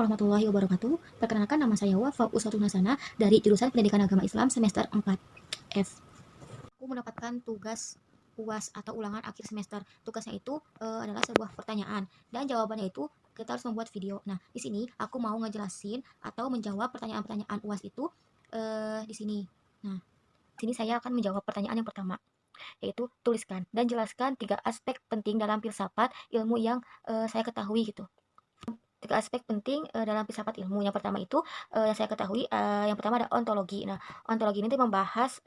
warahmatullahi wabarakatuh. Perkenalkan, nama saya Wafa Uswatun Hasanah dari jurusan Pendidikan Agama Islam semester 4 F. Aku mendapatkan tugas UAS atau ulangan akhir semester. Tugasnya itu adalah sebuah pertanyaan dan jawabannya itu kita harus membuat video. Nah, di sini aku mau ngejelasin atau menjawab pertanyaan-pertanyaan UAS itu di sini. Nah, di sini saya akan menjawab pertanyaan yang pertama, yaitu tuliskan dan jelaskan 3 aspek penting dalam filsafat ilmu yang saya ketahui gitu. 3 aspek penting dalam filsafat ilmu. Yang pertama itu yang saya ketahui, yang pertama ada ontologi. Nah, ontologi ini tuh membahas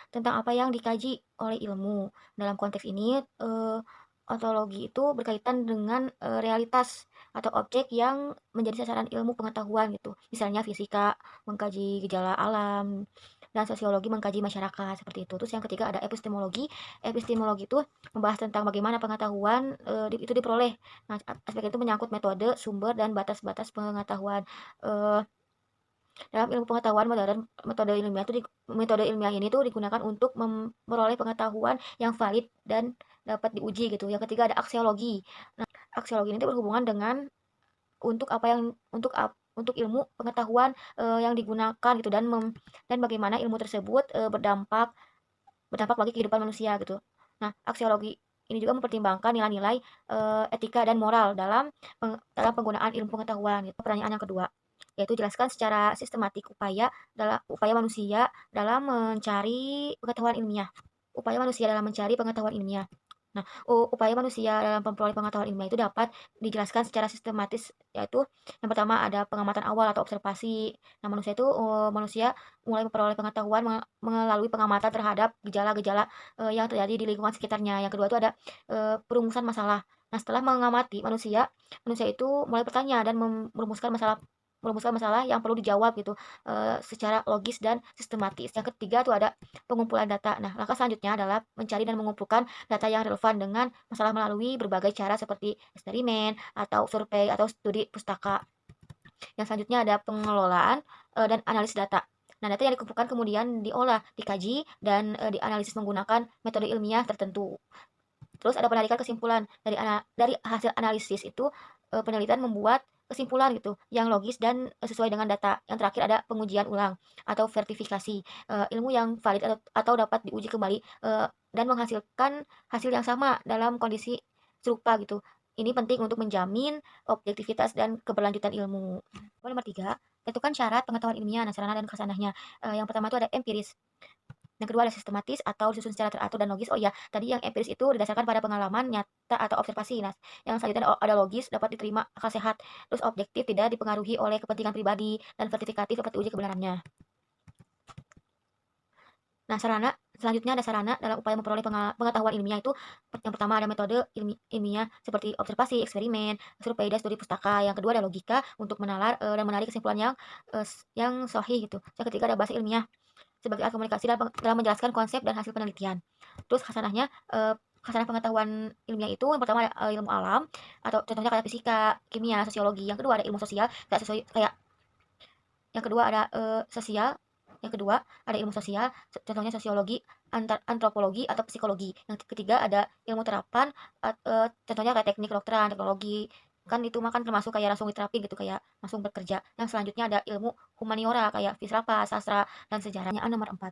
tentang apa yang dikaji oleh ilmu. Dalam konteks ini ontologi itu berkaitan dengan realitas atau objek yang menjadi sasaran ilmu pengetahuan gitu. Misalnya fisika mengkaji gejala alam dan sosiologi mengkaji masyarakat seperti itu. Terus yang ketiga ada epistemologi. Epistemologi itu membahas tentang bagaimana pengetahuan itu diperoleh. Nah, aspek itu menyangkut metode, sumber, dan batas-batas pengetahuan. Eh, Dalam ilmu pengetahuan modern, metode ilmiah ini tuh digunakan untuk memperoleh pengetahuan yang valid dan dapat diuji gitu. Yang ketiga ada aksiologi. Nah, aksiologi ini tuh berhubungan dengan untuk apa yang untuk ilmu pengetahuan yang digunakan gitu dan bagaimana ilmu tersebut berdampak bagi kehidupan manusia gitu. Nah, aksiologi ini juga mempertimbangkan nilai-nilai etika dan moral dalam penggunaan ilmu pengetahuan. Gitu. Pertanyaan yang kedua, yaitu jelaskan secara sistematik upaya manusia dalam mencari pengetahuan ilmiah. Upaya manusia dalam mencari pengetahuan ilmiah. Nah, upaya manusia dalam memperoleh pengetahuan ilmiah itu dapat dijelaskan secara sistematis, yaitu yang pertama ada pengamatan awal atau observasi. Nah, manusia mulai memperoleh pengetahuan melalui pengamatan terhadap gejala-gejala yang terjadi di lingkungan sekitarnya. Yang kedua itu ada perumusan masalah. Nah, setelah mengamati manusia itu mulai bertanya dan merumuskan masalah yang perlu dijawab gitu secara logis dan sistematis. Yang ketiga itu ada pengumpulan data. Nah, langkah selanjutnya adalah mencari dan mengumpulkan data yang relevan dengan masalah melalui berbagai cara seperti eksperimen atau survei atau studi pustaka. Yang selanjutnya ada pengelolaan dan analisis data. Nah, data yang dikumpulkan kemudian diolah, dikaji, dan dianalisis menggunakan metode ilmiah tertentu. Terus ada penarikan kesimpulan dari hasil analisis itu penelitian membuat kesimpulan gitu yang logis dan sesuai dengan data. Yang terakhir ada pengujian ulang atau vertifikasi ilmu yang valid atau dapat diuji kembali dan menghasilkan hasil yang sama dalam kondisi serupa gitu. Ini penting untuk menjamin objektivitas dan keberlanjutan ilmu. Nomor 3, tentukan syarat pengetahuan ilmiah, sarana dan prasananya. Yang pertama itu ada empiris. Yang kedua ada sistematis atau disusun secara teratur dan logis. Oh iya, tadi yang empiris itu didasarkan pada pengalaman nyata atau observasi. Nah, yang selanjutnya ada logis, dapat diterima akal sehat. Terus objektif, tidak dipengaruhi oleh kepentingan pribadi, dan verifikatif, dapat diuji kebenarannya. Nah, selanjutnya ada sarana dalam upaya memperoleh pengetahuan ilmiah itu yang pertama ada metode ilmiah seperti observasi, eksperimen, survei, dan studi pustaka. Yang kedua ada logika untuk menalar dan menarik kesimpulan yang sahih gitu. Yang ketiga ada bahasa ilmiah sebagai alat komunikasi dalam menjelaskan konsep dan hasil penelitian. Terus khasanah pengetahuan ilmiah itu yang pertama ada ilmu alam atau contohnya kayak fisika, kimia, sosiologi. Yang kedua ada ilmu sosial kayak yang kedua ada sosial. Yang kedua ada ilmu sosial, contohnya sosiologi, antropologi atau psikologi. Yang ketiga ada ilmu terapan, contohnya kayak teknik kedokteran, teknologi. Kan itu mah kan termasuk kayak langsung diterapin gitu, kayak langsung bekerja. Yang selanjutnya ada ilmu humaniora kayak filsafat, sastra, dan sejarahnya. Nomor 4.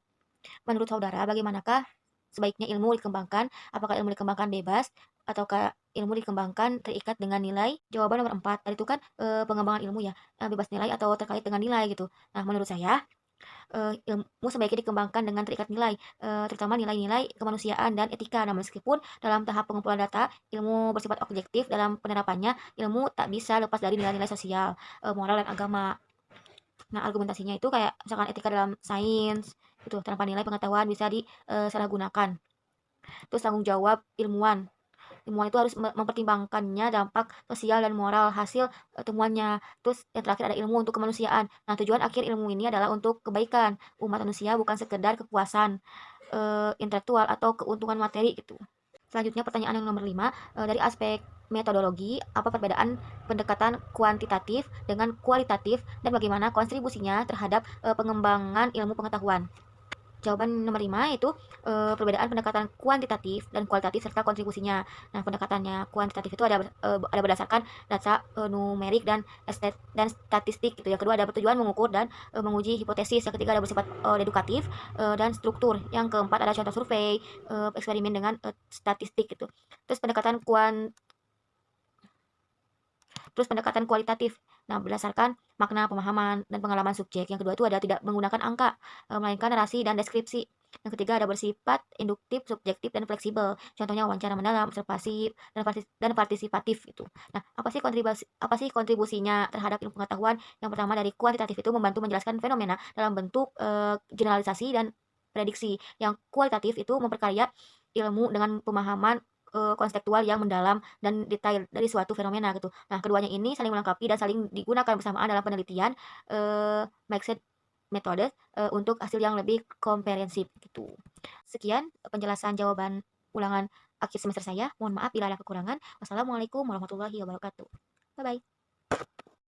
Menurut saudara, bagaimanakah sebaiknya ilmu dikembangkan? Apakah ilmu dikembangkan bebas ataukah ilmu dikembangkan terikat dengan nilai? Jawaban nomor 4. Tadi itu kan pengembangan ilmu ya, bebas nilai atau terkait dengan nilai gitu. Nah, menurut saya ilmu sebaiknya dikembangkan dengan terikat nilai, terutama nilai-nilai kemanusiaan dan etika. Nah, meskipun dalam tahap pengumpulan data, ilmu bersifat objektif dalam penerapannya, ilmu tak bisa lepas dari nilai-nilai sosial, moral dan agama. Nah, argumentasinya itu kayak misalkan etika dalam sains, itu tanpa nilai pengetahuan bisa disalahgunakan. Terus tanggung jawab ilmuwan. Ilmuwan itu harus mempertimbangkannya dampak sosial dan moral hasil temuannya. Terus yang terakhir ada ilmu untuk kemanusiaan. Nah, tujuan akhir ilmu ini adalah untuk kebaikan umat manusia, bukan sekedar kepuasan intelektual atau keuntungan materi gitu. Selanjutnya pertanyaan yang nomor 5, dari aspek metodologi, apa perbedaan pendekatan kuantitatif dengan kualitatif dan bagaimana kontribusinya terhadap pengembangan ilmu pengetahuan. Jawaban nomor 5 itu perbedaan pendekatan kuantitatif dan kualitatif serta kontribusinya. Nah, pendekatannya kuantitatif itu ada berdasarkan data numerik dan statistik gitu. Yang kedua ada bertujuan mengukur dan menguji hipotesis. Yang ketiga ada bersifat dedukatif dan struktur. Yang keempat ada contoh survei, eksperimen dengan statistik gitu. Terus pendekatan kualitatif. Nah, berdasarkan makna, pemahaman, dan pengalaman subjek. Yang kedua itu ada tidak menggunakan angka, melainkan narasi dan deskripsi. Yang ketiga ada bersifat induktif, subjektif, dan fleksibel. Contohnya wawancara mendalam, observasi, dan partisipatif itu. Nah, apa sih kontribusinya terhadap ilmu pengetahuan? Yang pertama dari kuantitatif itu membantu menjelaskan fenomena dalam bentuk generalisasi dan prediksi. Yang kualitatif itu memperkaya ilmu dengan pemahaman konseptual yang mendalam dan detail dari suatu fenomena gitu. Nah, keduanya ini saling melengkapi dan saling digunakan bersamaan dalam penelitian mixed metode untuk hasil yang lebih komprehensif gitu. Sekian penjelasan jawaban ulangan akhir semester saya. Mohon maaf bila ada kekurangan. Wassalamualaikum warahmatullahi wabarakatuh. Bye bye.